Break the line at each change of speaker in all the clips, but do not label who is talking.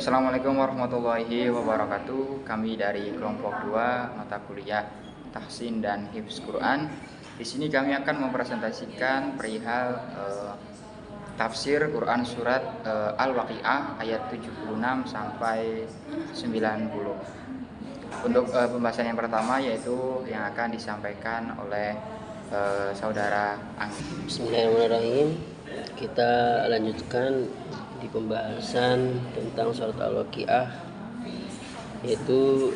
Assalamualaikum warahmatullahi wabarakatuh. Kami dari kelompok 2 mata kuliah Tahsin dan Hifz Quran. Di sini kami akan mempresentasikan perihal tafsir Quran surat Al-Waqiah ayat 76 sampai 90. Untuk pembahasan yang pertama yaitu yang akan disampaikan oleh saudara Anggi.
Bismillahirrahmanirrahim. Kita lanjutkan di pembahasan tentang surat Al-Waqiah, yaitu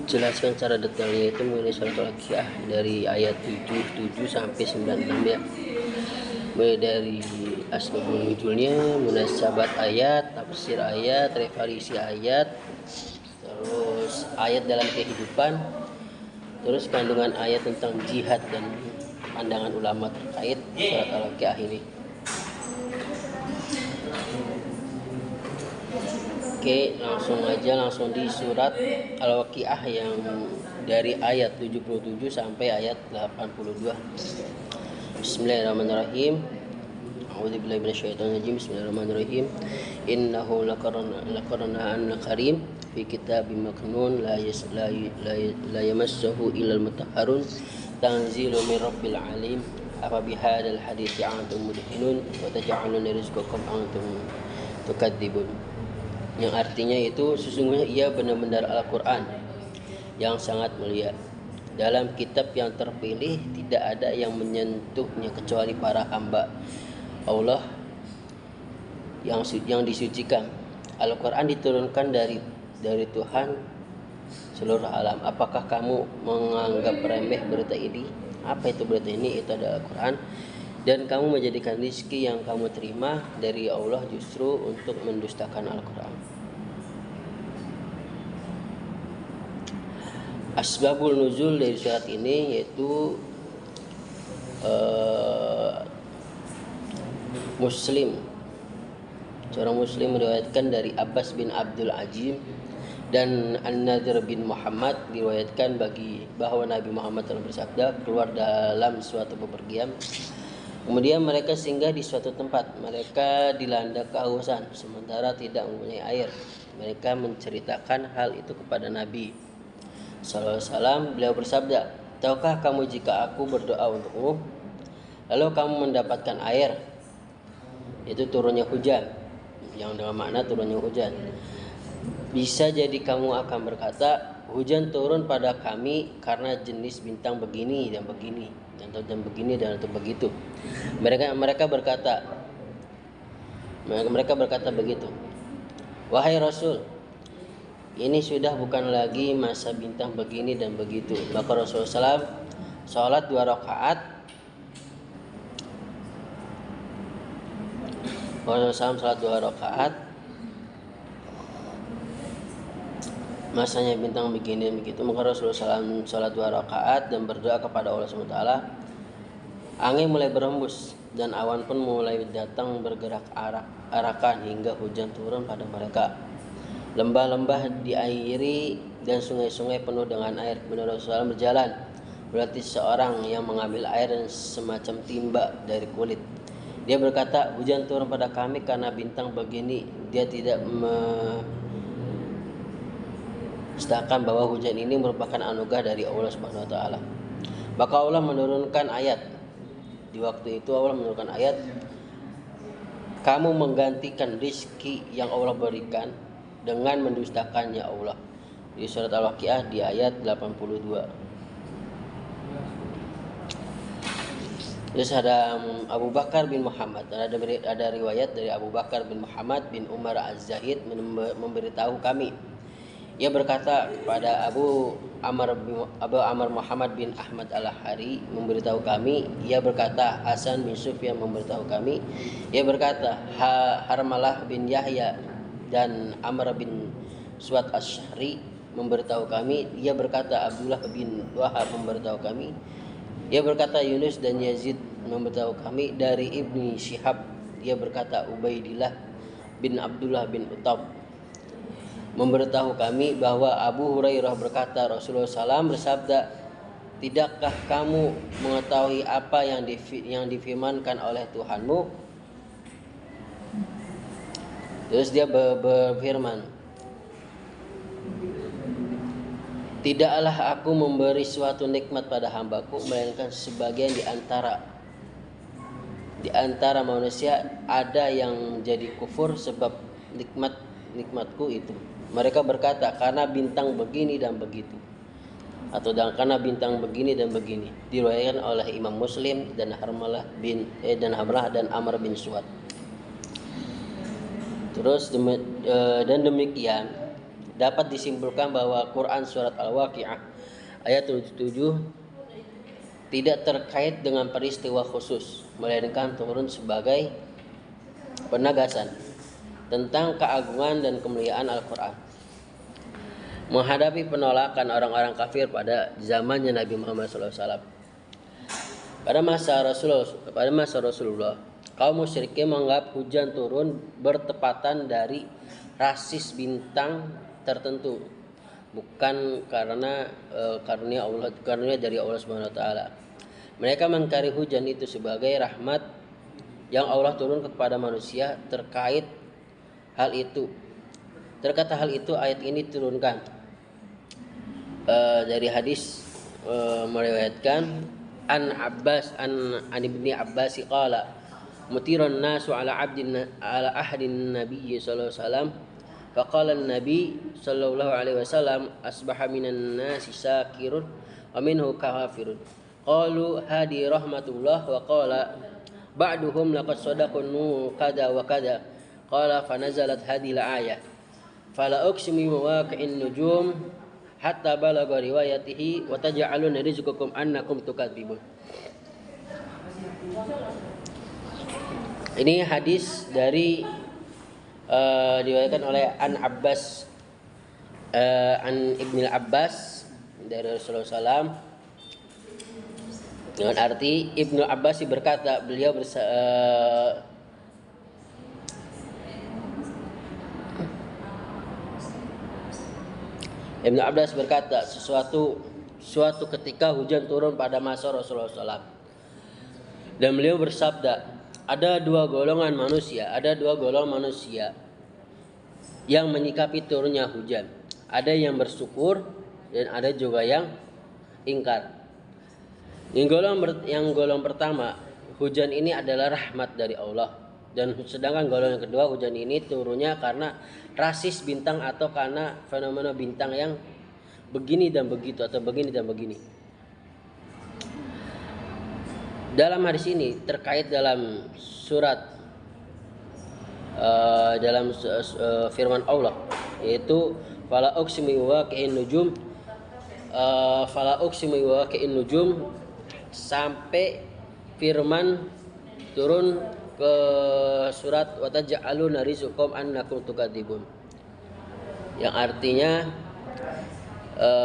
jelaskan cara detailnya itu mengenai surat Al-Waqiah dari ayat 77 sampai 96 ya. Mulai dari asbabun nuzulnya, munasabat ayat, tafsir ayat, referensi ayat, terus ayat dalam kehidupan, terus kandungan ayat tentang jihad dan pandangan ulama terkait surat Al-Waqiah ini. Oke, langsung di surat Al-Waqiah yang dari ayat 77 sampai ayat 82. Bismillahirrahmanirrahim. A'udzubillahi minasyaitonirrajim. Bismillahirrahmanirrahim. Innahu laqur'anun karim fi kitabim maknun la yamassuhu illal mutahharun tanzilu min rabbil alim. Apa bihadzal hadithi antum mudhinun wa taj'aluna rizqakum antum tukadzibun. Yang artinya itu sesungguhnya ia benar-benar Al-Quran yang sangat mulia. Dalam kitab yang terpilih tidak ada yang menyentuhnya kecuali para hamba Allah yang disucikan. Al-Quran diturunkan dari Tuhan seluruh alam. Apakah kamu menganggap remeh berita ini? Apa itu berita ini? Itu adalah Al-Quran. Dan kamu menjadikan rizki yang kamu terima dari Allah justru untuk mendustakan Al-Quran. Asbabul nuzul dari surat ini yaitu Muslim. Seorang Muslim meriwayatkan dari Abbas bin Abdul Azim dan An-Nadhr bin Muhammad diriwayatkan bahwa Nabi Muhammad telah bersabda, keluar dalam suatu bepergian. Kemudian mereka singgah di suatu tempat. Mereka dilanda kehausan sementara tidak mempunyai air. Mereka menceritakan hal itu kepada Nabi sallallahu alaihi wasallam. Beliau bersabda, tahukah kamu jika aku berdoa untukmu, lalu kamu mendapatkan air, itu turunnya hujan, yang dengan makna turunnya hujan, bisa jadi kamu akan berkata, hujan turun pada kami karena jenis bintang begini dan begini dan begini dan atau begitu. Mereka berkata begitu. Wahai Rasul, ini sudah bukan lagi masa bintang begini dan begitu. Maka Rasulullah SAW sholat 2 rakaat. Masanya bintang begini dan begitu. Maka Rasulullah SAW sholat 2 rakaat dan berdoa kepada Allah SWT. Angin mulai berhembus dan awan pun mulai datang bergerak arakan hingga hujan turun pada mereka. Lembah-lembah diairi dan sungai-sungai penuh dengan air. Kemudian Rasulullah berjalan. Berarti seorang yang mengambil air dan semacam timba dari kulit. Dia berkata, hujan turun pada kami karena bintang begini. Dia tidak menstakkan bahwa hujan ini merupakan anugerah dari Allah Subhanahu wa taala. Maka Allah menurunkan ayat. Di waktu itu Allah menurunkan ayat, kamu menggantikan rizki yang Allah berikan dengan mendustakannya Allah. Di surat Al-Waqiah di ayat 82. Terus ada Abu Bakar bin Muhammad. Ada riwayat dari Abu Bakar bin Muhammad bin Umar Az-Zahid memberitahu kami. Ia berkata kepada Abu Amr Muhammad bin Ahmad Al-Hari memberitahu kami. Ia berkata Hasan bin Sufyan memberitahu kami. Ia berkata Harmalah bin Yahya dan Amr bin Suad Ash-Shahri memberitahu kami. Ia berkata Abdullah bin Wahab memberitahu kami. Ia berkata Yunus dan Yazid memberitahu kami dari Ibni Syihab. Ia berkata Ubaidillah bin Abdullah bin Utab memberitahu kami bahwa Abu Hurairah berkata Rasulullah SAW bersabda, tidakkah kamu mengetahui apa yang difirmankan oleh Tuhanmu? Terus dia berfirman, tidaklah aku memberi suatu nikmat pada hambaku, melainkan sebagian di antara manusia ada yang menjadi kufur sebab nikmatku itu. Mereka berkata, karena bintang begini dan begitu, atau karena bintang begini dan begini. Diriwayatkan oleh Imam Muslim dan Harmalah dan Amr bin Suad. Terus dan demikian dapat disimpulkan bahwa Quran surat Al-Waqiah ayat 77 tidak terkait dengan peristiwa khusus, melainkan turun sebagai penegasan tentang keagungan dan kemuliaan Al-Quran. Menghadapi penolakan orang-orang kafir pada zamannya Nabi Muhammad SAW, pada masa Rasulullah, kaum musyrikin menganggap hujan turun bertepatan dari rasis bintang tertentu, bukan karena karunia dari Allah Subhanahu wa taala. Mereka mengingkari hujan itu sebagai rahmat yang Allah turun kepada manusia. Terkata hal itu ayat ini turunkan. Dari hadis meriwayatkan an ibni Abbas qala mutiran nasu ala ahdin nabiy sallallahu alaihi wasallam. Faqala an-nabi sallallahu alaihi wasallam asbaha minan nasi syakirun wa minhu kafirun. Qalu hadi rahmatullah wa qala ba'duhum laqad sadaqunu kada wa kada. Qala fa nazalat hadhihi al-ayah fala uqsimu mawaqi'in nujum hatta balagha riwayatihi wa taj'aluna rizqakum annakum tukadzibun. Ini hadis dari diriwayatkan oleh an Ibnu Abbas dari Rasulullah SAW, dengan arti Ibnu Abbas berkata, Ibnu Abbas berkata, suatu ketika hujan turun pada masa Rasulullah SAW, dan beliau bersabda, ada dua golongan manusia yang menyikapi turunnya hujan. Ada yang bersyukur dan ada juga yang ingkar. Yang golongan pertama, hujan ini adalah rahmat dari Allah, dan sedangkan golongan kedua, hujan ini turunnya karena rasis bintang atau karena fenomena bintang yang begini dan begitu atau begini dan begini. Dalam hadis ini terkait dalam surat firman Allah, yaitu fala uqsimu biwaqi'in nujum sampai firman turun ke surat wa taj'aluna rizqakum annakum tukadzibun, yang artinya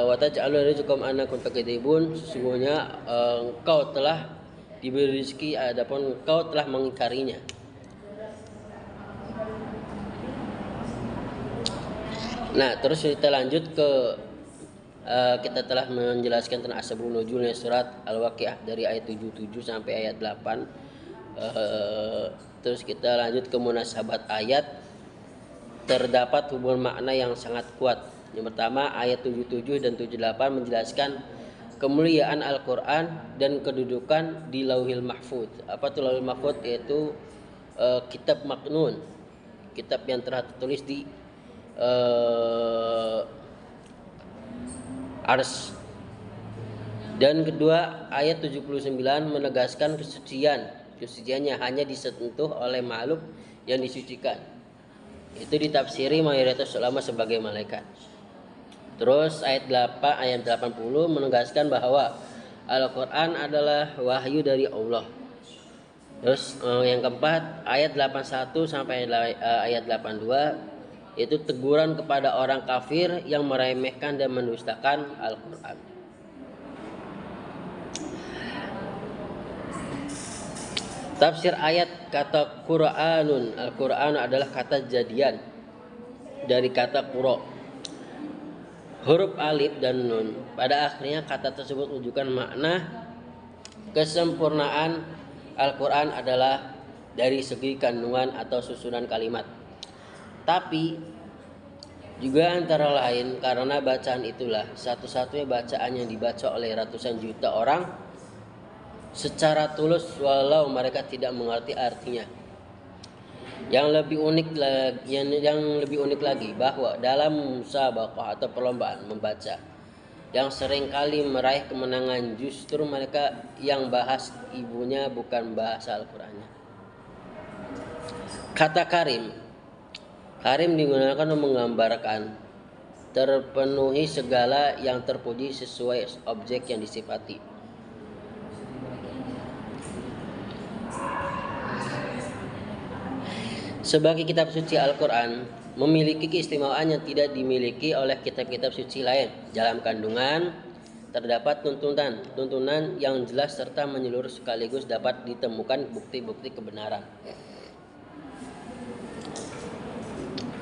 wa taj'aluna rizqakum annakum tukadzibun, sesungguhnya engkau telah diberi rezeki adapun engkau telah mengingkarinya. Nah, terus kita lanjut ke kita telah menjelaskan tentang asbabun nuzulnya surat Al-Waqiah dari ayat 77 sampai ayat 8. Terus kita lanjut ke munasabat ayat. Terdapat hubungan makna yang sangat kuat. Yang pertama, ayat 77 dan 78 menjelaskan kemuliaan Al-Quran dan kedudukan di Lauhil Mahfuz. Apa itu Lauhil Mahfuz? Yaitu kitab maknun, kitab yang telah tertulis di Ars. Dan kedua, ayat 79 menegaskan kesuciannya hanya disentuh oleh makhluk yang disucikan. Itu ditafsiri mayoritas ulama sebagai malaikat. Terus ayat 80 menegaskan bahwa Al-Quran adalah wahyu dari Allah. Terus yang keempat, ayat 81 sampai ayat 82 yaitu teguran kepada orang kafir yang meremehkan dan mendustakan Al-Quran. Tafsir ayat kata Qur'anun. Al-Quran adalah kata jadian dari kata Qura. Huruf alif dan nun pada akhirnya kata tersebut menunjukkan makna kesempurnaan Al-Quran adalah dari segi kandungan atau susunan kalimat. Tapi juga antara lain karena bacaan itulah satu-satunya bacaan yang dibaca oleh ratusan juta orang secara tulus walau mereka tidak mengerti artinya. Yang lebih unik lagi bahwa dalam musabaqah atau perlombaan membaca yang sering kali meraih kemenangan justru mereka yang bahas ibunya bukan bahasa Al-Qur'annya. Kata Karim digunakan untuk menggambarkan terpenuhi segala yang terpuji sesuai objek yang disifati. Sebagai kitab suci Al-Quran memiliki keistimewaan yang tidak dimiliki oleh kitab-kitab suci lain. Dalam kandungan terdapat tuntunan yang jelas serta menyeluruh sekaligus dapat ditemukan bukti-bukti kebenaran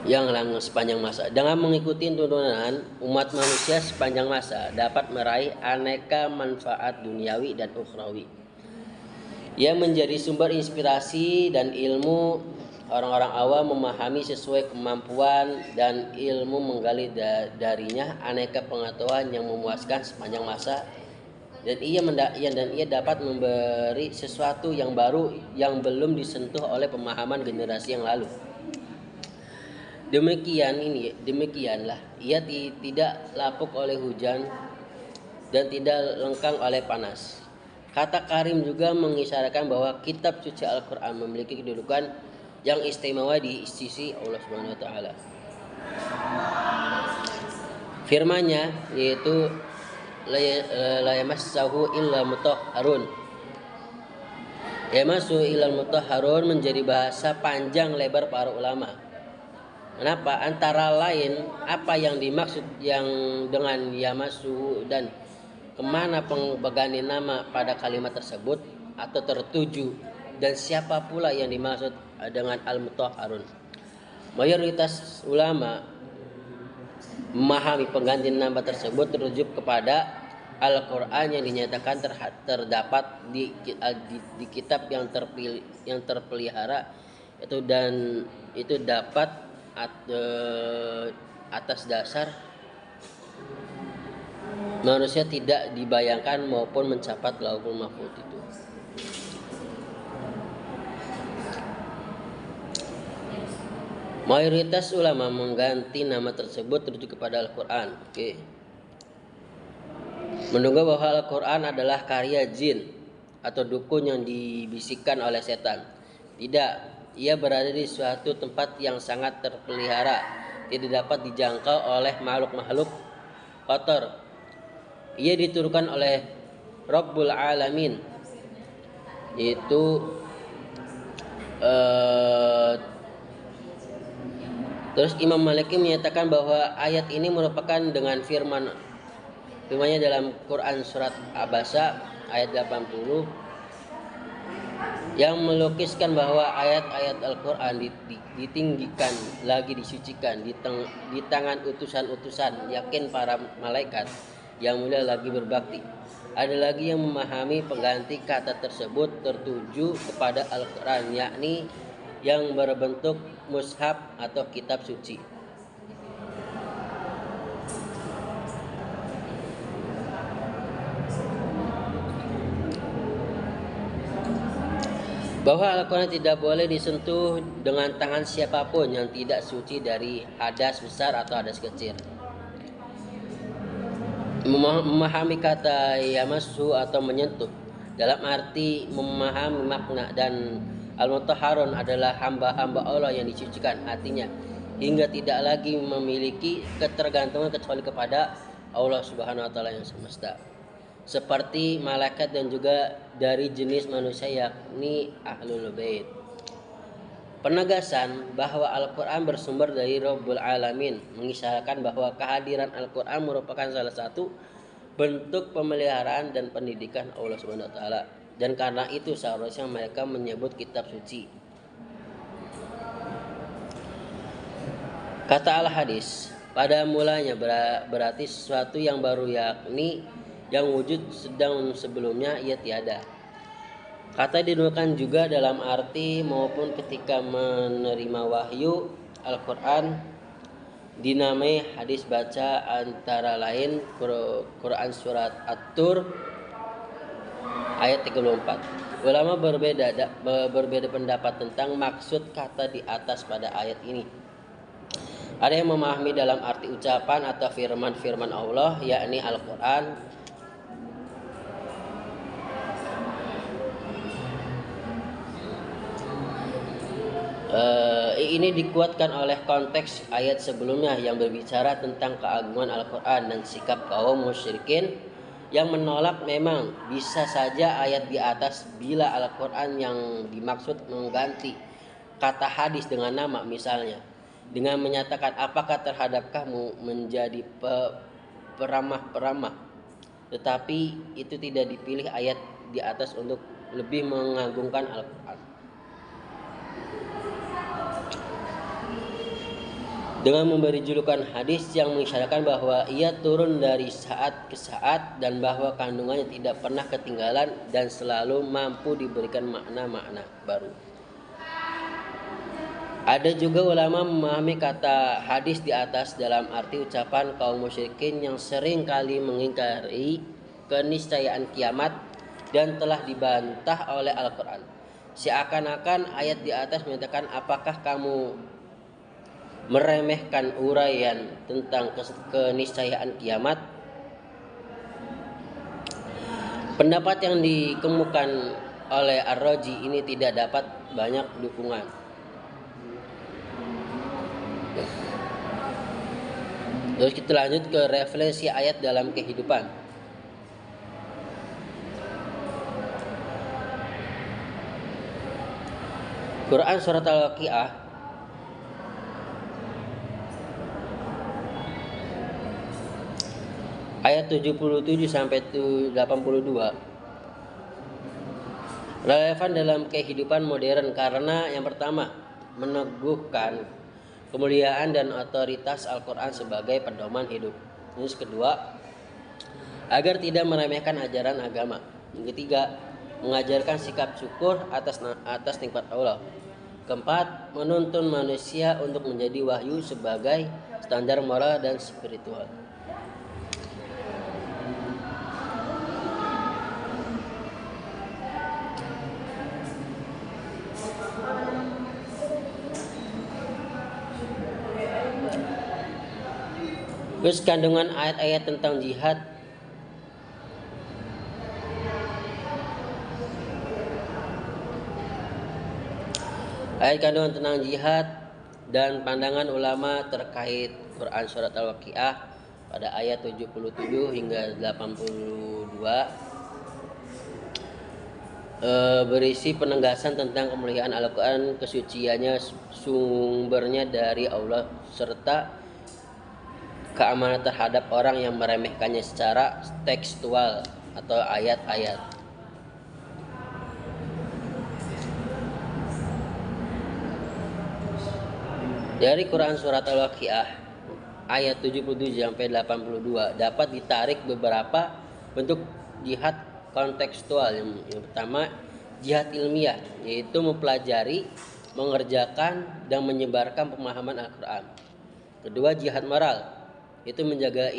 yang langgeng sepanjang masa. Dengan mengikuti tuntunan, umat manusia sepanjang masa dapat meraih aneka manfaat duniawi dan ukhrawi. Ia menjadi sumber inspirasi dan ilmu orang-orang awam memahami sesuai kemampuan dan ilmu menggali darinya aneka pengetahuan yang memuaskan sepanjang masa dan ia dapat memberi sesuatu yang baru yang belum disentuh oleh pemahaman generasi yang lalu. Demikianlah ia tidak lapuk oleh hujan dan tidak lengkang oleh panas. Kata Karim juga mengisyaratkan bahwa kitab suci Al-Quran memiliki kedudukan yang istimewa di sisi Allah Subhanahu wa taala. Firman-Nya yaitu la yamassahu illa mutahharun. Yamassu illa mutahharun menjadi bahasa panjang lebar para ulama. Kenapa? Antara lain apa yang dimaksud yang dengan yamassu dan kemana pengganti nama pada kalimat tersebut atau tertuju dan siapa pula yang dimaksud dengan al-mutahharun. Mayoritas ulama memahami pengganti nama tersebut terujuk kepada Al-Quran yang dinyatakan terdapat di kitab yang terpelihara itu dan itu dapat atas dasar manusia tidak dibayangkan maupun mencapai Lauhul Mahfuz itu. Mayoritas ulama mengganti nama tersebut terujuk kepada Al-Quran. Menduga bahwa Al-Quran adalah karya jin atau dukun yang dibisikkan oleh setan. Tidak, ia berada di suatu tempat yang sangat terpelihara, tidak dapat dijangkau oleh makhluk-makhluk kotor. Ia diturunkan oleh Rabbul Alamin, yaitu terus Imam Maliki menyatakan bahwa ayat ini merupakan dengan firman-Nya dalam Quran surat Abasa ayat 80 yang melukiskan bahwa ayat-ayat Al-Quran ditinggikan lagi disucikan di tangan utusan-utusan yakin para malaikat yang mulia lagi berbakti. Ada lagi yang memahami pengganti kata tersebut tertuju kepada Al-Quran, yakni yang berbentuk mushaf atau kitab suci. Bahwa Al-Quran tidak boleh disentuh dengan tangan siapapun yang tidak suci dari hadas besar atau hadas kecil. Memahami kata yamassu atau menyentuh dalam arti memahami makna dan al-mutahharun adalah hamba-hamba Allah yang disucikan hatinya hingga tidak lagi memiliki ketergantungan kecuali kepada Allah Subhanahu wa taala yang semesta. Seperti malaikat dan juga dari jenis manusia yakni Ahlul Bait. Penegasan bahwa Al-Quran bersumber dari Rabbul Alamin mengisyaratkan bahwa kehadiran Al-Quran merupakan salah satu bentuk pemeliharaan dan pendidikan Allah Subhanahu wa taala. Dan karena itu seharusnya mereka menyebut kitab suci. Kata Al-Hadis, pada mulanya berarti sesuatu yang baru yakni yang wujud sedang sebelumnya ia tiada. Kata digunakan juga dalam arti maupun ketika menerima wahyu Al-Quran dinamai hadis baca antara lain Quran surat At-Tur ayat 34. Ulama berbeda pendapat tentang maksud kata di atas pada ayat ini. Ada yang memahami dalam arti ucapan atau firman Allah, yakni Al-Quran. Ini dikuatkan oleh konteks ayat sebelumnya yang berbicara tentang keagungan Al-Quran dan sikap kaum musyrikin yang menolak. Memang bisa saja ayat di atas bila Al-Quran yang dimaksud mengganti kata hadis dengan nama, misalnya dengan menyatakan apakah terhadap kamu menjadi peramah-peramah, tetapi itu tidak dipilih ayat di atas untuk lebih mengagungkan Al-Quran. Dengan memberi julukan hadis yang mengisyaratkan bahwa ia turun dari saat ke saat dan bahwa kandungannya tidak pernah ketinggalan dan selalu mampu diberikan makna-makna baru. Ada juga ulama memahami kata hadis di atas dalam arti ucapan kaum musyrikin yang sering kali mengingkari keniscayaan kiamat dan telah dibantah oleh Al-Quran. Seakan-akan ayat di atas menyatakan apakah kamu meremehkan uraian tentang keniscayaan kiamat. Pendapat yang dikemukakan oleh Ar-Razi ini tidak dapat banyak dukungan. Terus kita lanjut ke referensi ayat dalam kehidupan. Quran surat Al-Waqiah ayat 77 sampai 82 relevan dalam kehidupan modern karena yang pertama meneguhkan kemuliaan dan otoritas Al-Quran sebagai pedoman hidup. Yang kedua, agar tidak meremehkan ajaran agama. Yang ketiga, mengajarkan sikap syukur atas nikmat Allah. Keempat, menuntun manusia untuk menjadi wahyu sebagai standar moral dan spiritual. Terus kandungan ayat-ayat tentang jihad. Ayat kandungan tentang jihad dan pandangan ulama terkait Quran surat Al-Waqiah pada ayat 77 hingga 82 berisi penegasan tentang kemuliaan Al-Quran, kesuciannya, sumbernya dari Allah, serta keamanan terhadap orang yang meremehkannya secara tekstual atau ayat-ayat. Dari Quran surat Al-Waqiah ayat 77 sampai 82 dapat ditarik beberapa bentuk jihad kontekstual. Yang pertama, jihad ilmiah, yaitu mempelajari, mengerjakan dan menyebarkan pemahaman Al-Quran. Kedua, jihad moral, itu menjaga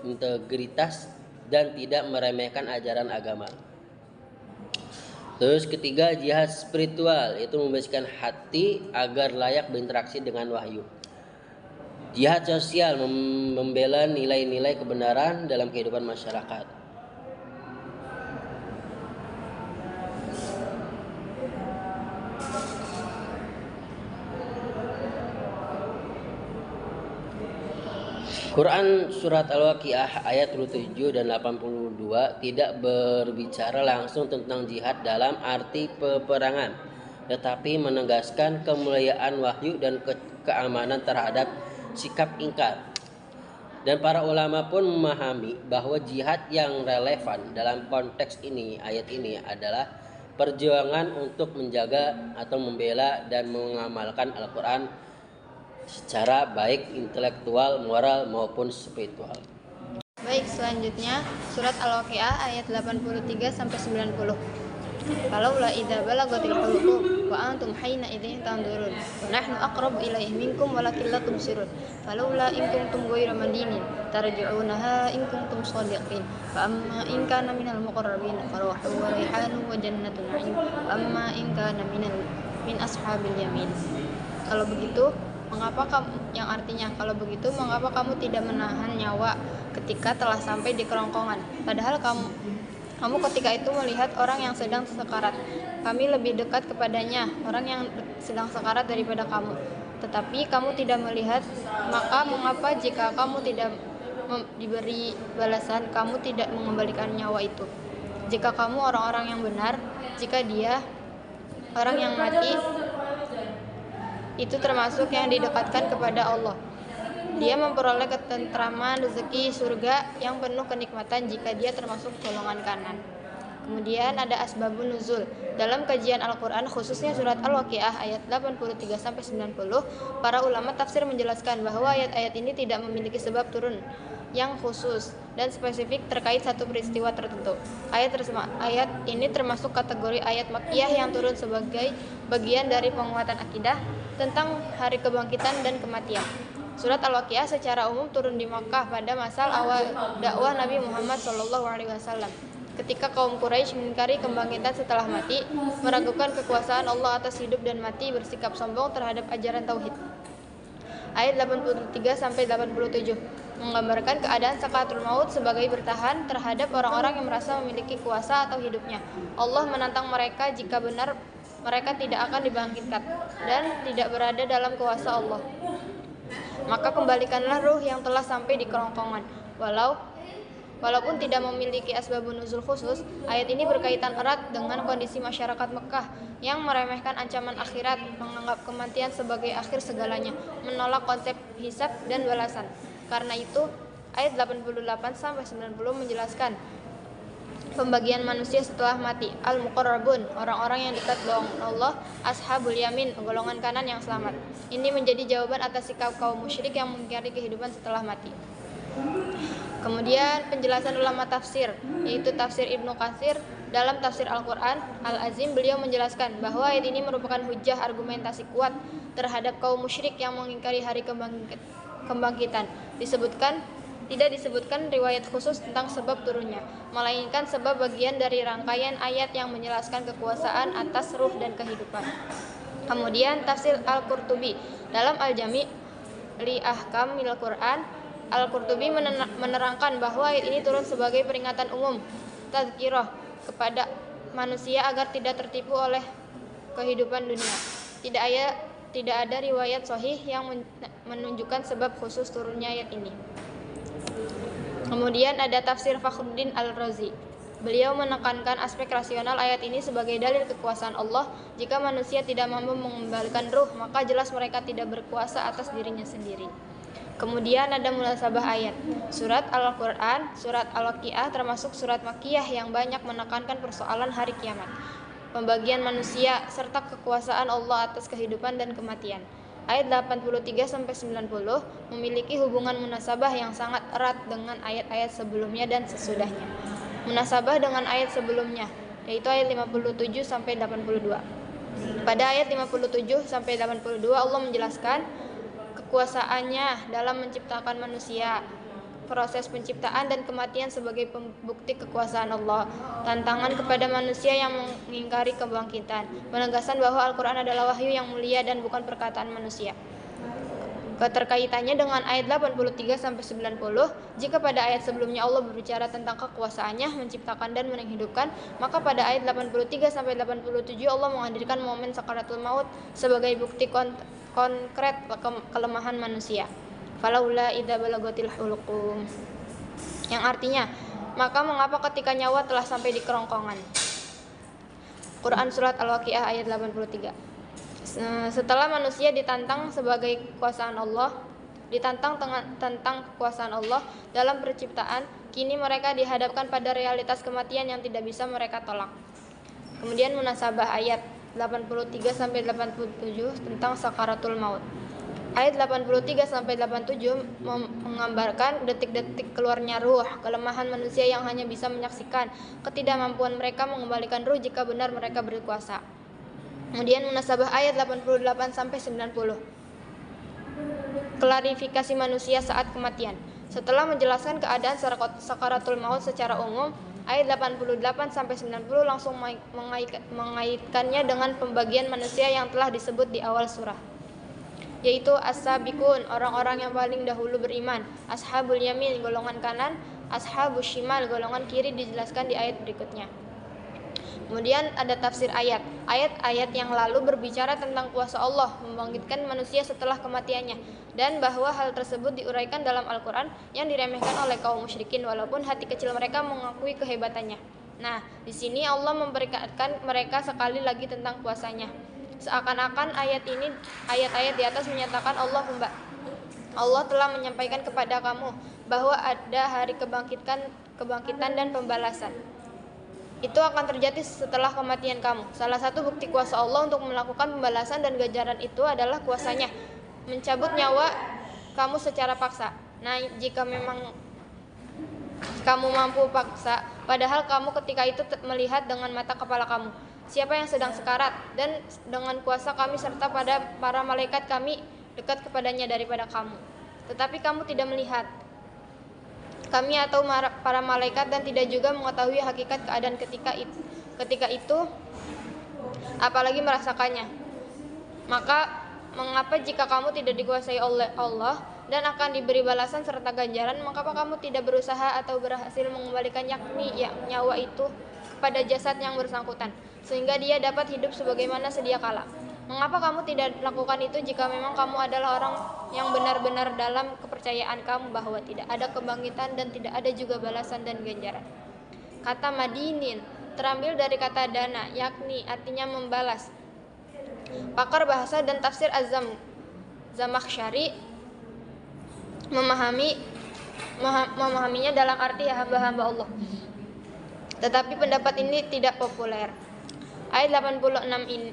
integritas dan tidak meremehkan ajaran agama. Terus ketiga, jihad spiritual, itu membersihkan hati agar layak berinteraksi dengan wahyu. Jihad sosial, membela nilai-nilai kebenaran dalam kehidupan masyarakat. Quran surat Al-Waqiah ayat 77 dan 82 tidak berbicara langsung tentang jihad dalam arti peperangan, tetapi menegaskan kemuliaan wahyu dan keamanan terhadap sikap ingkar. Dan para ulama pun memahami bahwa jihad yang relevan dalam konteks ini, ayat ini, adalah perjuangan untuk menjaga atau membela dan mengamalkan Al-Quran secara baik intelektual, moral maupun spiritual.
Baik, selanjutnya surat Al-Waqiah ayat 83 sampai 90. Falaula idza balagatil hulqum wa antum hina idzin tanzurun wa nahnu aqrabu ilaihi minkum walakin la tubsirun falaula in kuntum ghayra madinin tarji'unaha in kuntum shadiqin fa amma in kana minal muqarrabin faruhun wa raihanun wa jannatun na'im wa amma in kana min ashabil yamin. Kalau begitu mengapa kamu tidak menahan nyawa ketika telah sampai di kerongkongan, padahal kamu ketika itu melihat orang yang sedang sekarat. Kami lebih dekat kepadanya orang yang sedang sekarat daripada kamu, tetapi kamu tidak melihat. Maka mengapa jika kamu tidak diberi balasan, kamu tidak mengembalikan nyawa itu? Jika kamu orang-orang yang benar, jika dia orang yang mati itu termasuk yang didekatkan kepada Allah, dia memperoleh ketentraman rezeki surga yang penuh kenikmatan jika dia termasuk golongan kanan. Kemudian ada asbabun nuzul. Dalam kajian Al-Quran, khususnya surat Al-Waqiah ayat 83-90, para ulama tafsir menjelaskan bahwa ayat-ayat ini tidak memiliki sebab turun yang khusus dan spesifik terkait satu peristiwa tertentu. Ayat ini termasuk kategori ayat Makkiyah yang turun sebagai bagian dari penguatan akidah tentang hari kebangkitan dan kematian. Surat Al-Waqiah secara umum turun di Makkah pada masa awal dakwah Nabi Muhammad SAW. Ketika kaum Quraisy mengingkari kebangkitan setelah mati, meragukan kekuasaan Allah atas hidup dan mati, bersikap sombong terhadap ajaran tauhid. Ayat 83-87 menggambarkan keadaan sakaratul maut sebagai bertahan terhadap orang-orang yang merasa memiliki kuasa atau hidupnya. Allah menantang mereka jika benar mereka tidak akan dibangkitkan dan tidak berada dalam kuasa Allah. Maka kembalikanlah ruh yang telah sampai di kerongkongan. Walaupun tidak memiliki asbabun nuzul khusus, ayat ini berkaitan erat dengan kondisi masyarakat Mekah yang meremehkan ancaman akhirat, menganggap kematian sebagai akhir segalanya, menolak konsep hisab dan balasan. Karena itu, ayat 88-90 menjelaskan pembagian manusia setelah mati. Al-Muqarrabun, orang-orang yang dekat dengan Allah. Ashabul Yamin, golongan kanan yang selamat. Ini menjadi jawaban atas sikap kaum musyrik yang mengingkari kehidupan setelah mati. Kemudian penjelasan ulama tafsir, yaitu tafsir Ibnu Katsir dalam tafsir Al-Quran Al-Azim, beliau menjelaskan bahwa ayat ini merupakan hujah argumentasi kuat terhadap kaum musyrik yang mengingkari hari kebangkitan. Tidak disebutkan riwayat khusus tentang sebab turunnya, melainkan sebab bagian dari rangkaian ayat yang menjelaskan kekuasaan atas ruh dan kehidupan. Kemudian tafsir Al-Qurtubi dalam Al-Jami' li Ahkamil Quran, Al-Qurtubi menerangkan bahwa ayat ini turun sebagai peringatan umum, tazkirah kepada manusia agar tidak tertipu oleh kehidupan dunia. Tidak ada riwayat sahih yang menunjukkan sebab khusus turunnya ayat ini. Kemudian ada tafsir Fakhruddin Al-Razi. Beliau menekankan aspek rasional ayat ini sebagai dalil kekuasaan Allah. Jika manusia tidak mampu mengembalikan ruh, maka jelas mereka tidak berkuasa atas dirinya sendiri. Kemudian ada munasabah ayat. Surat Al-Quran, surat Al-Waqiah termasuk surat Makkiyah yang banyak menekankan persoalan hari kiamat, pembagian manusia, serta kekuasaan Allah atas kehidupan dan kematian. Ayat 83-90 memiliki hubungan munasabah yang sangat erat dengan ayat-ayat sebelumnya dan sesudahnya. Munasabah dengan ayat sebelumnya, yaitu ayat 57-82. Pada ayat 57-82 Allah menjelaskan kekuasaannya dalam menciptakan manusia, proses penciptaan dan kematian sebagai bukti kekuasaan Allah, tantangan kepada manusia yang mengingkari kebangkitan, penegasan bahwa Al-Quran adalah wahyu yang mulia dan bukan perkataan manusia. Keterkaitannya dengan ayat 83-90, jika pada ayat sebelumnya Allah berbicara tentang kekuasaannya menciptakan dan menghidupkan, maka pada ayat 83-87 Allah menghadirkan momen sakaratul maut sebagai bukti konkret kelemahan manusia. Falaula idza balagatil hulqum, yang artinya, maka mengapa ketika nyawa telah sampai di kerongkongan. Quran surat Al-Waqiah ayat 83. Setelah manusia ditantang sebagai kekuasaan Allah, tentang kekuasaan Allah dalam penciptaan, kini mereka dihadapkan pada realitas kematian yang tidak bisa mereka tolak. Kemudian munasabah ayat 83-87 tentang sakaratul maut. Ayat 83 sampai 87 menggambarkan detik-detik keluarnya ruh, kelemahan manusia yang hanya bisa menyaksikan, ketidakmampuan mereka mengembalikan ruh jika benar mereka berkuasa. Kemudian munasabah ayat 88 sampai 90. Klarifikasi manusia saat kematian. Setelah menjelaskan keadaan sakaratul maut secara umum, ayat 88 sampai 90 langsung mengaitkannya dengan pembagian manusia yang telah disebut di awal surah, yaitu as-sabiqun, orang-orang yang paling dahulu beriman, ashabul yamin, golongan kanan, ashabus shimal, golongan kiri, dijelaskan di ayat berikutnya. Kemudian ada tafsir ayat. Ayat-ayat yang lalu berbicara tentang kuasa Allah membangkitkan manusia setelah kematiannya, dan bahwa hal tersebut diuraikan dalam Al-Quran yang diremehkan oleh kaum musyrikin walaupun hati kecil mereka mengakui kehebatannya. Nah, di sini Allah memperingatkan mereka sekali lagi tentang kuasanya. Seakan-akan ayat-ayat di atas menyatakan Allah telah menyampaikan kepada kamu bahwa ada hari kebangkitan dan pembalasan. Itu akan terjadi setelah kematian kamu. Salah satu bukti kuasa Allah untuk melakukan pembalasan dan ganjaran itu adalah kuasanya mencabut nyawa kamu secara paksa. Nah, jika memang kamu mampu paksa, padahal kamu ketika itu melihat dengan mata kepala kamu siapa yang sedang sekarat, dan dengan kuasa kami serta pada para malaikat kami dekat kepadanya daripada kamu. Tetapi kamu tidak melihat kami atau para malaikat, dan tidak juga mengetahui hakikat keadaan ketika itu apalagi merasakannya. Maka mengapa jika kamu tidak dikuasai oleh Allah dan akan diberi balasan serta ganjaran, mengapa kamu tidak berusaha atau berhasil mengembalikan nyawa itu kepada jasad yang bersangkutan sehingga dia dapat hidup sebagaimana sedia kala? Mengapa kamu tidak lakukan itu jika memang kamu adalah orang yang benar-benar dalam kepercayaan kamu bahwa tidak ada kebangkitan dan tidak ada juga balasan dan ganjaran? Kata madinin terambil dari kata dana, yakni artinya membalas. Pakar bahasa dan tafsir Az-Zamakhsyari memahaminya dalam arti hamba-hamba Allah. Tetapi pendapat ini tidak populer. Ayat 86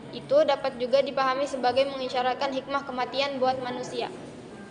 itu dapat juga dipahami sebagai mengisyaratkan hikmah kematian buat manusia,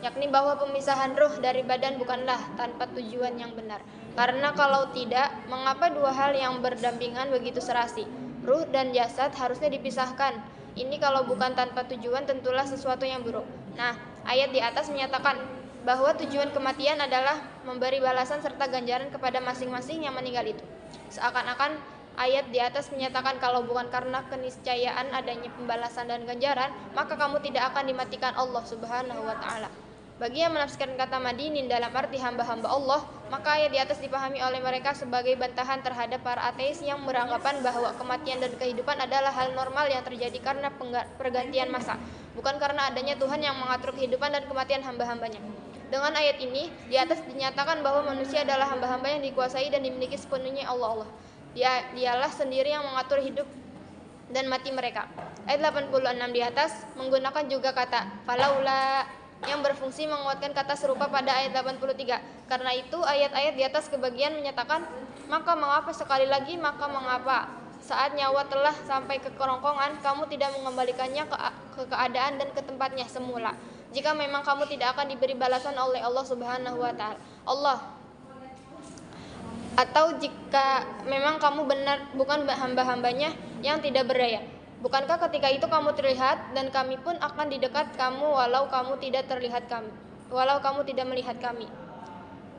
yakni bahwa pemisahan ruh dari badan bukanlah tanpa tujuan yang benar. Karena kalau tidak, mengapa dua hal yang berdampingan begitu serasi? Ruh dan jasad harusnya dipisahkan. Ini kalau bukan tanpa tujuan tentulah sesuatu yang buruk. Nah, ayat di atas menyatakan bahwa tujuan kematian adalah memberi balasan serta ganjaran kepada masing-masing yang meninggal itu. Seakan-akan ayat di atas menyatakan kalau bukan karena keniscayaan adanya pembalasan dan ganjaran, maka kamu tidak akan dimatikan Allah Subhanahu wa taala. Bagi yang menafsirkan kata madinin dalam arti hamba-hamba Allah, maka ayat di atas dipahami oleh mereka sebagai bantahan terhadap para ateis yang beranggapan bahwa kematian dan kehidupan adalah hal normal yang terjadi karena pergantian masa, bukan karena adanya Tuhan yang mengatur kehidupan dan kematian hamba-hambanya. Dengan ayat ini, di atas dinyatakan bahwa manusia adalah hamba-hamba yang dikuasai dan dimiliki sepenuhnya Allah. Dialah sendiri yang mengatur hidup dan mati mereka. Ayat 86 di atas menggunakan juga kata falaula yang berfungsi menguatkan kata serupa pada ayat 83. Karena itu ayat-ayat di atas kebagian menyatakan maka mengapa saat nyawa telah sampai ke kerongkongan kamu tidak mengembalikannya ke keadaan dan ke tempatnya semula, jika memang kamu tidak akan diberi balasan oleh Allah Subhanahu wa taala. Atau jika memang kamu bukan hamba-hambanya yang tidak berdaya, bukankah ketika itu kamu terlihat dan kami pun akan di dekat kamu walau kamu tidak melihat kami.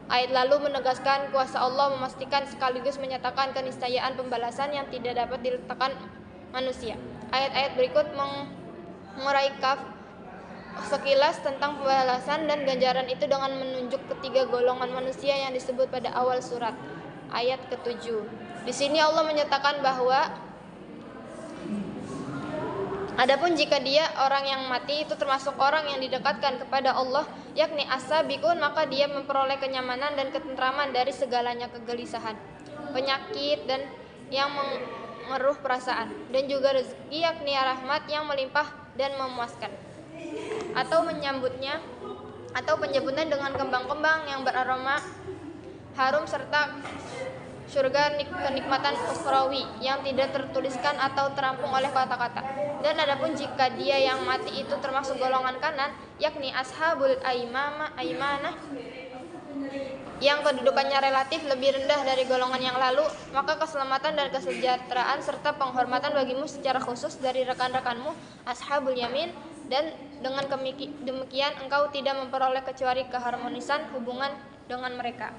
Ayat lalu menegaskan kuasa Allah, memastikan sekaligus menyatakan keniscayaan pembalasan yang tidak dapat diletakkan manusia. Ayat-ayat berikut mengurai sekilas tentang pembalasan dan ganjaran itu dengan menunjuk ketiga golongan manusia yang disebut pada awal surat. Ayat ke-7. Di sini Allah menyatakan bahwa adapun jika dia orang yang mati itu termasuk orang yang didekatkan kepada Allah, yakni as-sabiqun, maka dia memperoleh kenyamanan dan ketentraman dari segalanya kegelisahan, penyakit dan yang mengeruh perasaan, dan juga rezeki yakni rahmat yang melimpah dan memuaskan. Atau penyambutan dengan kembang-kembang yang beraroma harum serta surga kenikmatan ukhrawi yang tidak tertuliskan atau terampung oleh kata-kata. Dan adapun jika dia yang mati itu termasuk golongan kanan, yakni ashabul aimanah yang kedudukannya relatif lebih rendah dari golongan yang lalu, maka keselamatan dan kesejahteraan serta penghormatan bagimu secara khusus dari rekan-rekanmu ashabul yamin, dan dengan demikian engkau tidak memperoleh kecuali keharmonisan hubungan dengan mereka.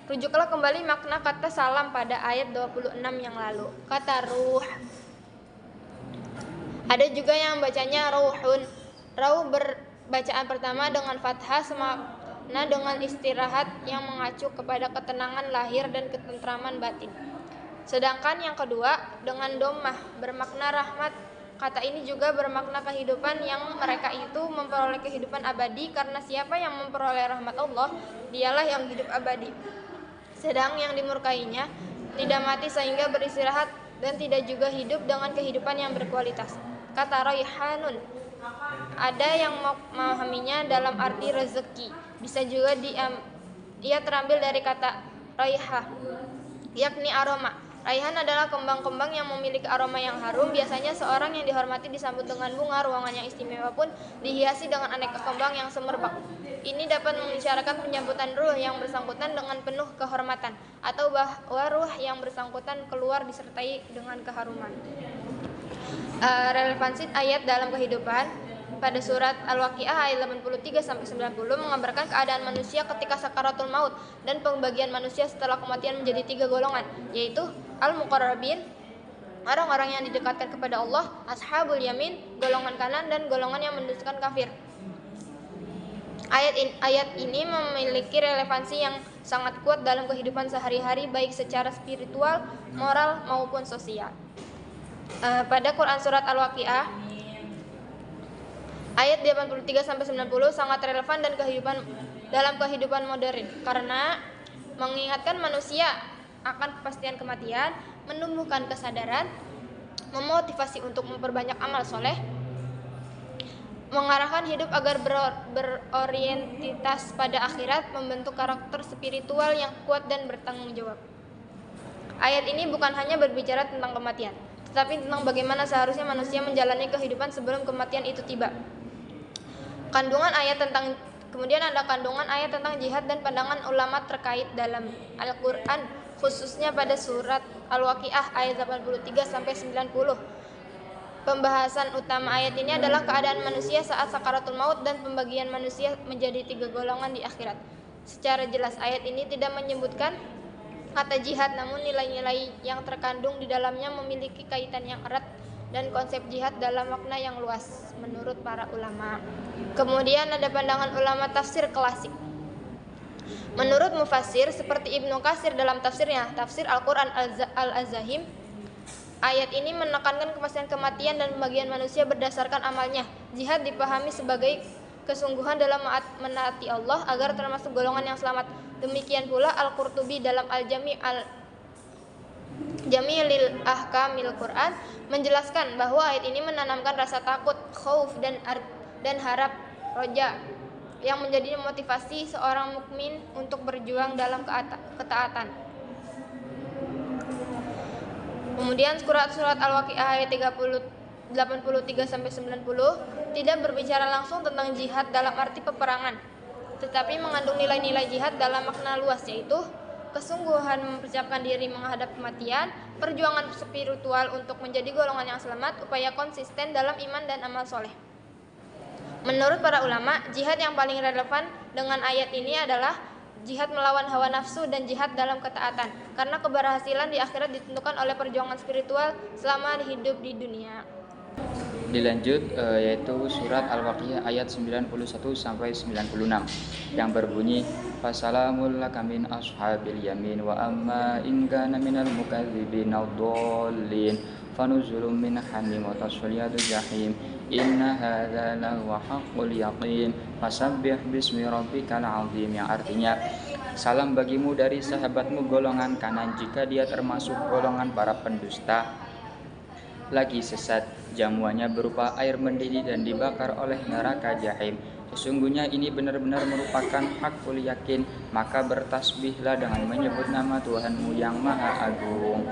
Rujuklah kembali makna kata salam pada ayat 26 yang lalu. Kata ruh, ada juga yang bacanya ruhun. Rauh bacaan pertama dengan fathah semakna dengan istirahat yang mengacu kepada ketenangan lahir dan ketentraman batin. Sedangkan yang kedua dengan dhammah bermakna rahmat. Kata ini juga bermakna kehidupan yang mereka itu memperoleh kehidupan abadi, karena siapa yang memperoleh rahmat Allah, dialah yang hidup abadi. Sedang yang dimurkainya tidak mati sehingga beristirahat dan tidak juga hidup dengan kehidupan yang berkualitas. Kata raihanun, ada yang memahaminya dalam arti rezeki. Bisa juga ia terambil dari kata raihah, yakni aroma. Raihan adalah kembang-kembang yang memiliki aroma yang harum. Biasanya seorang yang dihormati disambut dengan bunga. Ruangan yang istimewa pun dihiasi dengan aneka kembang yang semerbak. Ini dapat mengisyaratkan penyambutan ruh yang bersangkutan dengan penuh kehormatan, atau bahwa ruh yang bersangkutan keluar disertai dengan keharuman. Relevansi ayat dalam kehidupan pada surat Al-Waqiah ayat 83-90 menggambarkan keadaan manusia ketika sakaratul maut dan pembagian manusia setelah kematian menjadi 3 golongan, yaitu al-muqarrabin, orang-orang yang didekatkan kepada Allah, ashabul yamin, golongan kanan, dan golongan yang mendustakan kafir. Ayat ini memiliki relevansi yang sangat kuat dalam kehidupan sehari-hari, baik secara spiritual, moral, maupun sosial. Pada Quran surat Al-Waqiah ayat 83-90 sangat relevan dan dalam kehidupan modern, karena mengingatkan manusia akan kepastian kematian, menumbuhkan kesadaran, memotivasi untuk memperbanyak amal soleh, mengarahkan hidup agar berorientitas pada akhirat, membentuk karakter spiritual yang kuat dan bertanggung jawab. Ayat ini bukan hanya berbicara tentang kematian, tetapi tentang bagaimana seharusnya manusia menjalani kehidupan sebelum kematian itu tiba. Kemudian ada kandungan ayat tentang jihad dan pandangan ulama terkait dalam Al-Quran, khususnya pada surat Al-Waqiah ayat 83-90. Pembahasan utama ayat ini adalah keadaan manusia saat sakaratul maut dan pembagian manusia menjadi 3 golongan di akhirat. Secara jelas ayat ini tidak menyebutkan kata jihad, namun nilai-nilai yang terkandung di dalamnya memiliki kaitan yang erat dan konsep jihad dalam makna yang luas menurut para ulama. Kemudian ada pandangan ulama tafsir klasik. Menurut mufassir seperti Ibnu Katsir dalam tafsirnya, tafsir Al-Quran Al-Azahim, ayat ini menekankan kepastian kematian dan pembagian manusia berdasarkan amalnya. Jihad dipahami sebagai kesungguhan dalam menaati Allah agar termasuk golongan yang selamat. Demikian pula Al-Qurtubi dalam Jamilil Ahkamil Quran menjelaskan bahwa ayat ini menanamkan rasa takut, khauf, dan harap, roja, yang menjadi motivasi seorang mukmin untuk berjuang dalam ketaatan. Kemudian surat Al-Waqiah ayat 83-90 tidak berbicara langsung tentang jihad dalam arti peperangan, tetapi mengandung nilai-nilai jihad dalam makna luas, yaitu kesungguhan mempersiapkan diri menghadap kematian, perjuangan spiritual untuk menjadi golongan yang selamat, upaya konsisten dalam iman dan amal soleh. Menurut para ulama, jihad yang paling relevan dengan ayat ini adalah jihad melawan hawa nafsu dan jihad dalam ketaatan, karena keberhasilan di akhirat ditentukan oleh perjuangan spiritual selama hidup di dunia.
Dilanjut yaitu surat Al-Waqiah ayat 91-96 yang berbunyi fasalamul laka min ashabil yamin wa amma in kana minal mukadzibin ad-dallin fanuzulun min hamim wa tasfiyatu jahim inna hadza lahu haqqul yaqin fasabbih bismi rabbikal azim, yang artinya salam bagimu dari sahabatmu golongan kanan jika dia termasuk golongan para pendusta lagi sesat, jamuannya berupa air mendidih dan dibakar oleh neraka jahim. Sesungguhnya ini benar-benar merupakan hakul yakin, maka bertasbihlah dengan menyebut nama Tuhanmu yang Maha Agung.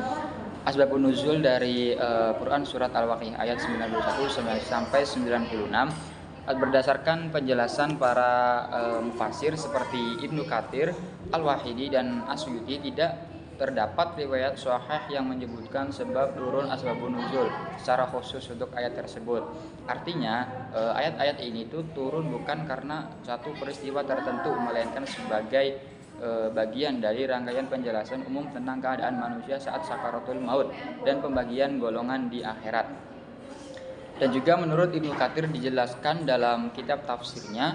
Asbabun nuzul dari Quran surat Al-Waqiah ayat 91 sampai 96 berdasarkan penjelasan para mufassir seperti Ibnu Katsir, Al-Wahidi dan Asyuti, tidak terdapat riwayat sahih yang menyebutkan sebab turun asbabun nuzul secara khusus untuk ayat tersebut. Artinya ayat-ayat ini tuh turun bukan karena satu peristiwa tertentu, melainkan sebagai bagian dari rangkaian penjelasan umum tentang keadaan manusia saat sakaratul maut dan pembagian golongan di akhirat. Dan juga menurut Ibnu Katsir dijelaskan dalam kitab tafsirnya,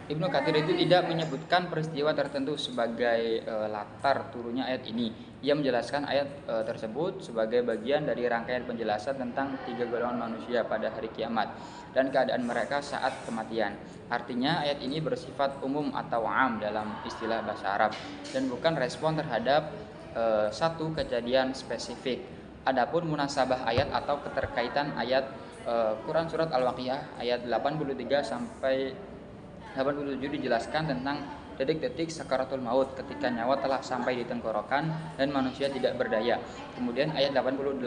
Ibnu Katsir itu tidak menyebutkan peristiwa tertentu sebagai latar turunnya ayat ini. Ia menjelaskan ayat tersebut sebagai bagian dari rangkaian penjelasan tentang 3 golongan manusia pada hari kiamat dan keadaan mereka saat kematian. Artinya ayat ini bersifat umum atau am dalam istilah bahasa Arab dan bukan respon terhadap satu kejadian spesifik. Adapun munasabah ayat atau keterkaitan ayat Quran surat Al-Waqiah ayat 83 sampai 87 dijelaskan tentang detik-detik sakaratul maut ketika nyawa telah sampai di tenggorokan dan manusia tidak berdaya. Kemudian ayat 88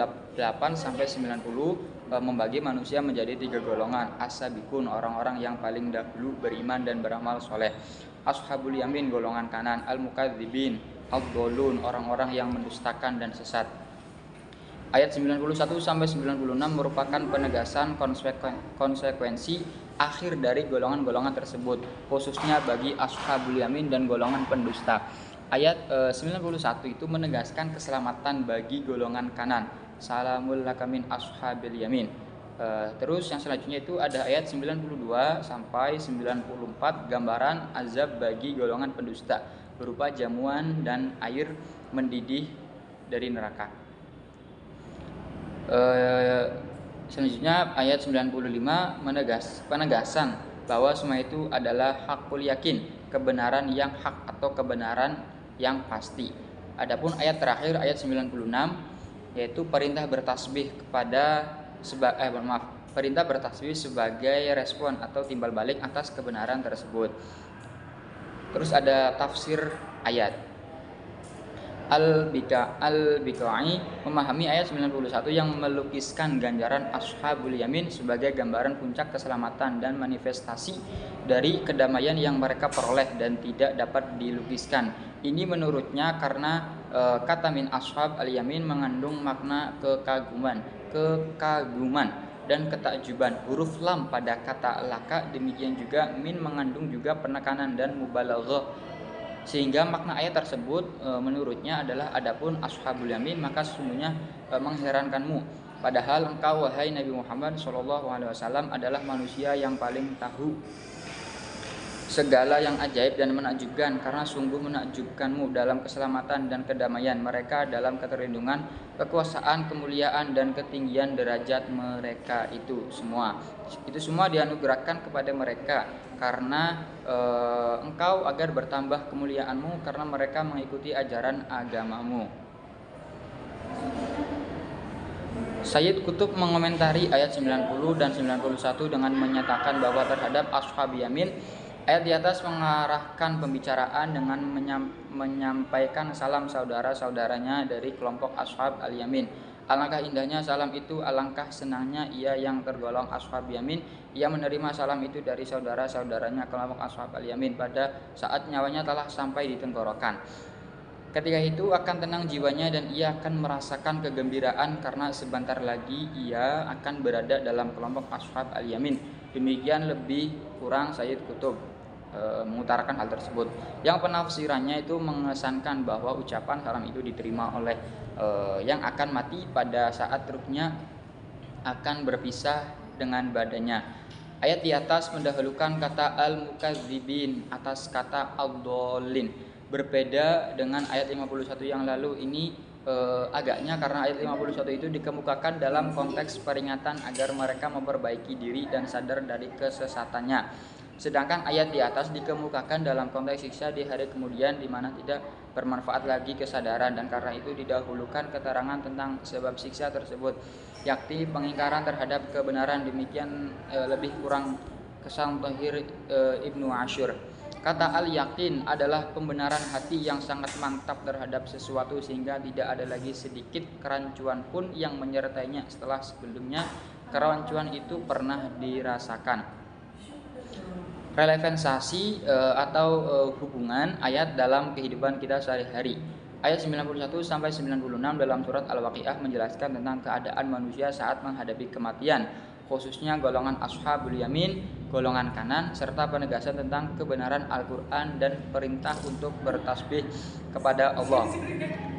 sampai 90 membagi manusia menjadi 3 golongan. As-sabiqun, orang-orang yang paling dahulu beriman dan beramal soleh. Ashabul yamin, golongan kanan. Al-mukadzibin, ad-dhalun, orang-orang yang mendustakan dan sesat. Ayat 91 sampai 96 merupakan penegasan konsekuensi akhir dari golongan-golongan tersebut, khususnya bagi ashabul yamin dan golongan pendusta. Ayat 91 itu menegaskan keselamatan bagi golongan kanan. Salamul laka min ashabil yamin. Terus yang selanjutnya itu ada ayat 92 sampai 94 gambaran azab bagi golongan pendusta berupa jamuan dan air mendidih dari neraka. Selanjutnya ayat 95 penegasan bahwa semua itu adalah hakul yakin, kebenaran yang hak atau kebenaran yang pasti. Adapun ayat terakhir ayat 96 yaitu perintah bertasbih perintah bertasbih sebagai respon atau timbal balik atas kebenaran tersebut. Terus ada tafsir ayat. Al-Biqai memahami ayat 91 yang melukiskan ganjaran ashabul yamin sebagai gambaran puncak keselamatan dan manifestasi dari kedamaian yang mereka peroleh dan tidak dapat dilukiskan. Ini menurutnya karena kata min ashab al-yamin mengandung makna kekaguman dan ketakjuban. Huruf lam pada kata laka, demikian juga min mengandung juga penekanan dan mubalaghah. Sehingga makna ayat tersebut menurutnya adalah adapun ashabul yamin maka sesungguhnya mengherankanmu, padahal engkau wahai Nabi Muhammad SAW adalah manusia yang paling tahu segala yang ajaib dan menakjubkan, karena sungguh menakjubkanmu dalam keselamatan dan kedamaian mereka, dalam keterlindungan, kekuasaan, kemuliaan dan ketinggian derajat mereka. Itu semua dianugerahkan kepada mereka karena engkau agar bertambah kemuliaanmu karena mereka mengikuti ajaran agamamu. Sayyid Qutb mengomentari ayat 90 dan 91 dengan menyatakan bahwa terhadap ashab yamin, ayat di atas mengarahkan pembicaraan dengan menyampaikan salam saudara-saudaranya dari kelompok ashab al-yamin. Alangkah indahnya salam itu, alangkah senangnya ia yang tergolong ashab yamin. Ia menerima salam itu dari saudara-saudaranya kelompok ashab al-yamin pada saat nyawanya telah sampai di tenggorokan. Ketika itu akan tenang jiwanya dan ia akan merasakan kegembiraan karena sebentar lagi ia akan berada dalam kelompok ashab al-yamin. Demikian lebih kurang Sayyid Qutb mengutarakan hal tersebut. Yang penafsirannya itu mengesankan bahwa ucapan salam itu diterima oleh yang akan mati pada saat ruhnya akan berpisah dengan badannya. Ayat di atas mendahulukan kata al-mukadzibin atas kata ad-dhalin. Berbeda dengan ayat 51 yang lalu ini agaknya karena ayat 51 itu dikemukakan dalam konteks peringatan agar mereka memperbaiki diri dan sadar dari kesesatannya. Sedangkan ayat di atas dikemukakan dalam konteks siksa di hari kemudian di mana tidak bermanfaat lagi kesadaran, dan karena itu didahulukan keterangan tentang sebab siksa tersebut, yakni pengingkaran terhadap kebenaran. Demikian lebih kurang Kesan Tahir Ibnu Ashur. Kata al-yakin adalah pembenaran hati yang sangat mantap terhadap sesuatu sehingga tidak ada lagi sedikit kerancuan pun yang menyertainya setelah sebelumnya kerancuan itu pernah dirasakan. Relevansasi atau hubungan ayat dalam kehidupan kita sehari-hari. Ayat 91 sampai 96 dalam surat Al-Waqiah menjelaskan tentang keadaan manusia saat menghadapi kematian, khususnya golongan ashabul yamin, golongan kanan, serta penegasan tentang kebenaran Al-Qur'an dan perintah untuk bertasbih kepada Allah.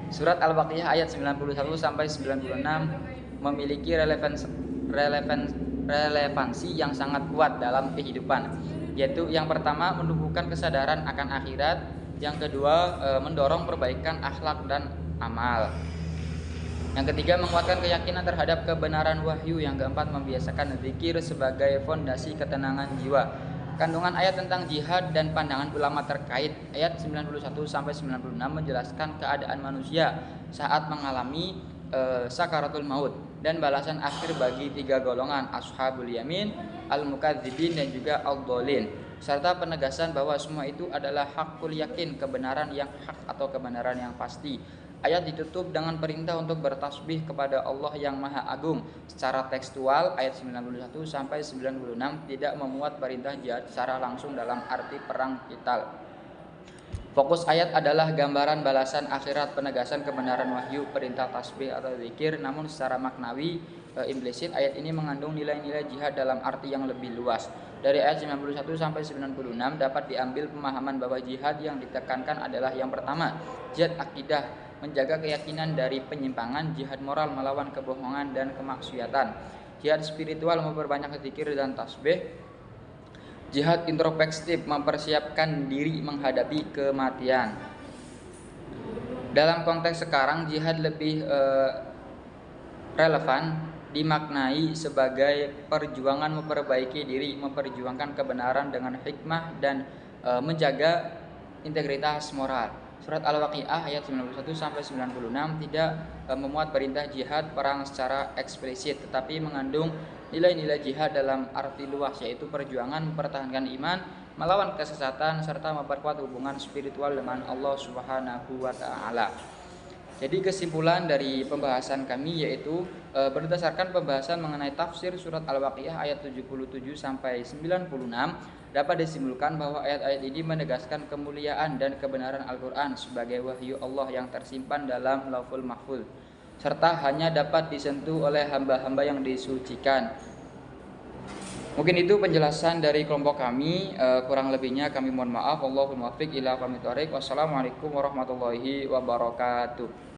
Surat Al-Waqiah ayat 91 sampai 96 memiliki relevansi yang sangat kuat dalam kehidupan, yaitu yang pertama menumbuhkan kesadaran akan akhirat, yang kedua mendorong perbaikan akhlak dan amal, yang ketiga menguatkan keyakinan terhadap kebenaran wahyu, yang keempat membiasakan zikir sebagai fondasi ketenangan jiwa. Kandungan ayat tentang jihad dan pandangan ulama terkait ayat 91 sampai 96 menjelaskan keadaan manusia saat mengalami sakaratul maut dan balasan akhir bagi tiga golongan, ashabul yamin, al-mukadzibin dan juga ad-dhalin, serta penegasan bahwa semua itu adalah hakul yakin, kebenaran yang hak atau kebenaran yang pasti. Ayat ditutup dengan perintah untuk bertasbih kepada Allah yang Maha Agung. Secara tekstual, ayat 91 sampai 96 tidak memuat perintah jihad secara langsung dalam arti perang qital. Fokus ayat adalah gambaran balasan akhirat, penegasan kebenaran wahyu, perintah tasbih atau zikir. Namun secara maknawi implisit ayat ini mengandung nilai-nilai jihad dalam arti yang lebih luas. Dari ayat 91 sampai 96 dapat diambil pemahaman bahwa jihad yang ditekankan adalah yang pertama, jihad akidah, menjaga keyakinan dari penyimpangan, jihad moral melawan kebohongan dan kemaksiatan, jihad spiritual memperbanyak zikir dan tasbih, jihad introspektif mempersiapkan diri menghadapi kematian. Dalam konteks sekarang jihad lebih relevan dimaknai sebagai perjuangan memperbaiki diri, memperjuangkan kebenaran dengan hikmah dan menjaga integritas moral. Surat Al-Waqiah ayat 91 sampai 96 tidak memuat perintah jihad perang secara eksplisit, tetapi mengandung nilai-nilai jihad dalam arti luas, yaitu perjuangan mempertahankan iman, melawan kesesatan serta memperkuat hubungan spiritual dengan Allah Subhanahu wa taala. Jadi kesimpulan dari pembahasan kami yaitu berdasarkan pembahasan mengenai tafsir surat Al-Waqiah ayat 77 sampai 96 dapat disimpulkan bahwa ayat-ayat ini menegaskan kemuliaan dan kebenaran Al-Qur'an sebagai wahyu Allah yang tersimpan dalam Lauhul Mahfuz serta hanya dapat disentuh oleh hamba-hamba yang disucikan. Mungkin itu penjelasan dari kelompok kami, kurang lebihnya kami mohon maaf. Wallahul muwaffiq ila aqwamit thoriq. Wassalamualaikum warahmatullahi wabarakatuh.